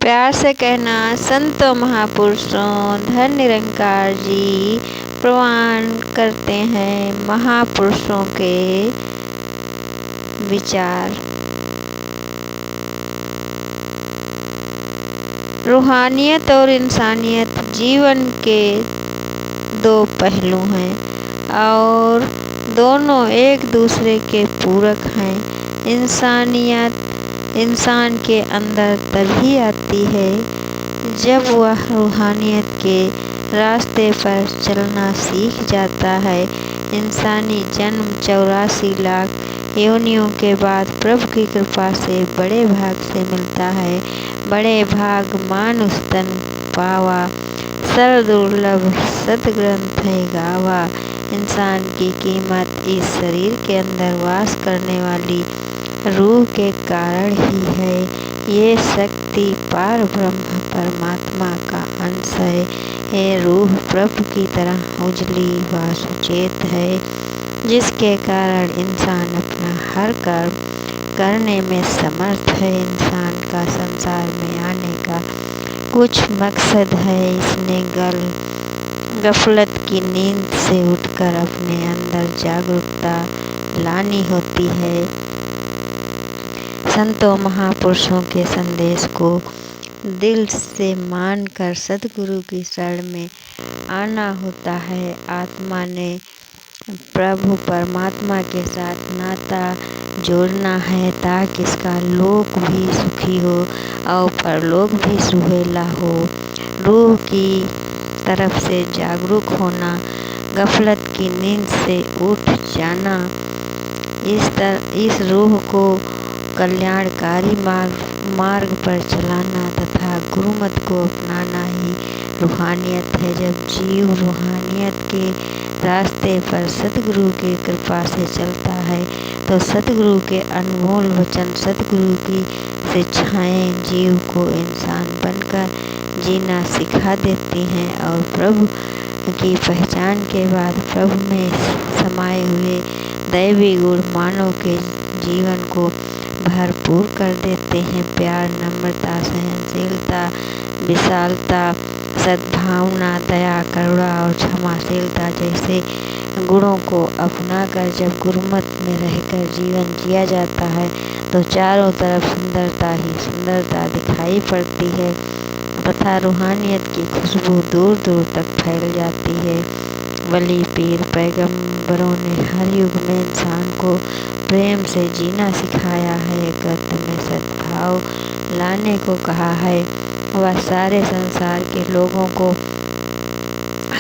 प्यार से कहना संतों महापुरुषों धन निरंकार जी प्रवान करते हैं महापुरुषों के विचार। रूहानियत और इंसानियत जीवन के दो पहलू हैं और दोनों एक दूसरे के पूरक हैं। इंसानियत इंसान के अंदर तभी आती है जब वह रूहानियत के रास्ते पर चलना सीख जाता है। इंसानी जन्म 84 लाख योनियों के बाद प्रभु की कृपा से बड़े भाग से मिलता है। बड़े भाग मानुष तन पावा सर दुर्लभ सदग्रंथ है गावा। इंसान की कीमत इस शरीर के अंदर वास करने वाली रूह के कारण ही है। ये शक्ति पार ब्रह्म परमात्मा का अंश है। ये रूह प्रभु की तरह उजली व सुचेत है, जिसके कारण इंसान अपना हर कर्म करने में समर्थ है। इंसान का संसार में आने का कुछ मकसद है। इसने गफलत की नींद से उठकर अपने अंदर जागरूकता लानी होती है। संतों महापुरुषों के संदेश को दिल से मानकर सद्गुरु की शरण में आना होता है। आत्मा ने प्रभु परमात्मा के साथ नाता जोड़ना है ताकि इसका लोक भी सुखी हो और परलोक भी सुहेला हो। रूह की तरफ से जागरूक होना, गफलत की नींद से उठ जाना, इस रूह को कल्याणकारी मार्ग पर चलाना तथा गुरुमत को अपनाना ही रूहानियत है। जब जीव रूहानियत के रास्ते पर सतगुरु की कृपा से चलता है तो सतगुरु के अनमोल वचन, सतगुरु की शिक्षाएं जीव को इंसान बनकर जीना सिखा देती हैं और प्रभु की पहचान के बाद प्रभु में समाये हुए दैवी गुण मानव के जीवन को भरपूर कर देते हैं। प्यार, नम्रता, सहनशीलता, विशालता, सद्भावना, दया, करुणा और क्षमाशीलता जैसे गुणों को अपनाकर जब गुरुमत में रहकर जीवन जिया जाता है तो चारों तरफ सुंदरता ही सुंदरता दिखाई पड़ती है तथा रूहानियत की खुशबू दूर दूर तक फैल जाती है। वली, पीर, पैगंबरों ने हर युग में इंसान को प्रेम से जीना सिखाया है, एकत्व में सद्भाव लाने को कहा है। वह सारे संसार के लोगों को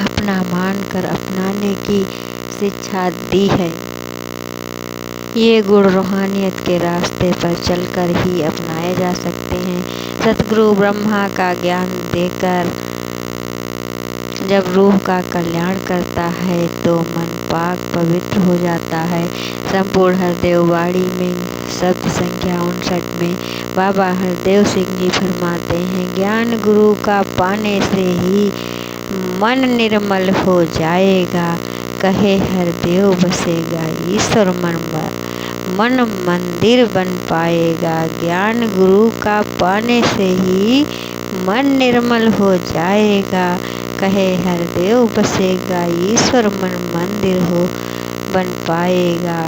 अपना मानकर अपनाने की शिक्षा दी है। ये गुण रूहानियत के रास्ते पर चलकर ही अपनाए जा सकते हैं। सतगुरु ब्रह्मा का ज्ञान देकर जब रूह का कल्याण करता है तो मन पाक पवित्र हो जाता है। संपूर्ण हरदेव वाणी में शब्द संख्या 59 में बाबा हरदेव सिंह जी फरमाते हैं, ज्ञान गुरु का पाने से ही मन निर्मल हो जाएगा, कहे हरदेव बसेगा ईश्वर मन मंदिर बन पाएगा। ज्ञान गुरु का पाने से ही मन निर्मल हो जाएगा, कहे हरदेव बसेगा ईश्वर मन मंदिर हो बन पाएगा।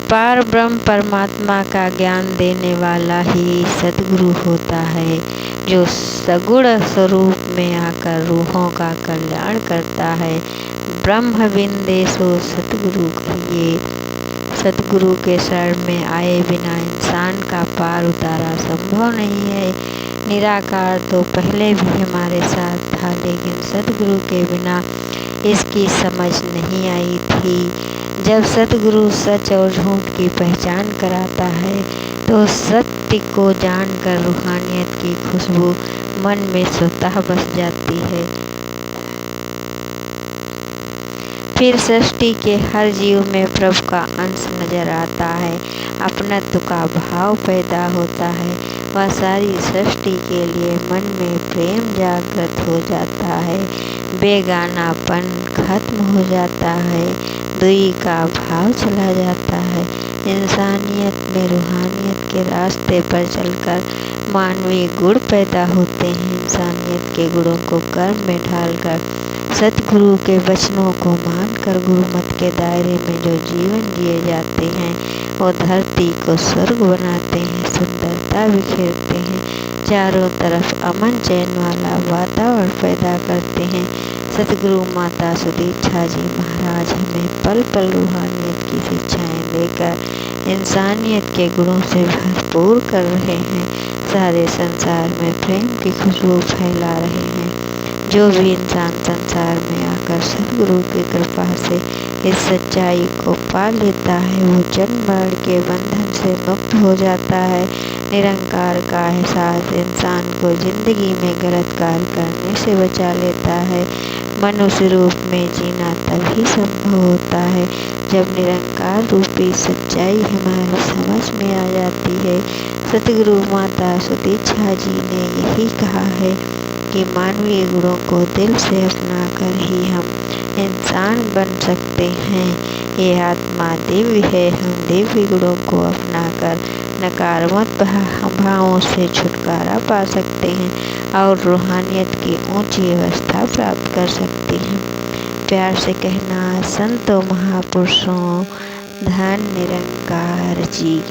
पार ब्रह्म परमात्मा का ज्ञान देने वाला ही सद्गुरु होता है, जो सगुण स्वरूप में आकर रूहों का कल्याण करता है। ब्रह्म विंदेशो सतगुरु कहिए। सतगुरु के शरण में आए बिना इंसान का पार उतारा संभव नहीं है। निराकार तो पहले भी हमारे साथ था, लेकिन सतगुरु के बिना इसकी समझ नहीं आई थी। जब सतगुरु सच और झूठ की पहचान कराता है तो सत्य को जानकर रूहानियत की खुशबू मन में स्वतः बस जाती है। फिर सृष्टि के हर जीव में प्रभु का अंश नजर आता है, अपनत्व का भाव पैदा होता है। वह सारी सृष्टि के लिए मन में प्रेम जागृत हो जाता है, बेगानापन खत्म हो जाता है, दुई का भाव चला जाता है। इंसानियत में रूहानियत के रास्ते पर चलकर मानवीय गुण पैदा होते हैं। इंसानियत के गुणों को कर्म में ढालकर सतगुरु के वचनों को मानकर गुरुमत के दायरे में जो जीवन जिए जाते हैं वो धरती को स्वर्ग बनाते हैं, सुंदरता बिखेरते हैं, चारों तरफ अमन चैन वाला वातावरण पैदा करते हैं। सतगुरु माता सुदीक्षा जी महाराज हमें पल पल रूहानियत की शिक्षाएं देकर इंसानियत के गुणों से भरपूर कर रहे हैं। सारे संसार में प्रेम की खुशबू फैला रहे हैं। जो भी इंसान संसार में आकर सतगुरु की कृपा से इस सच्चाई को पा लेता है वो जन्म मरण के बंधन से मुक्त हो जाता है। निरंकार का एहसास इंसान को जिंदगी में गलत कार्य करने से बचा लेता है। मनुष्य रूप में जीना तभी संभव होता है जब निरंकार रूपी सच्चाई हमारी समझ में आ जाती है। सतगुरु माता सुदीक्षा जी ने यही कहा है कि मानवीय गुणों को दिल से अपना कर ही हम इंसान बन सकते हैं। ये आत्मा दिव्य है, हम दिव्य गुणों को अपनाकर नकारात्मक भावों से छुटकारा पा सकते हैं और रूहानियत की ऊंची अवस्था प्राप्त कर सकते हैं। प्यार से कहना संतों महापुरुषों, धन निरंकार जी।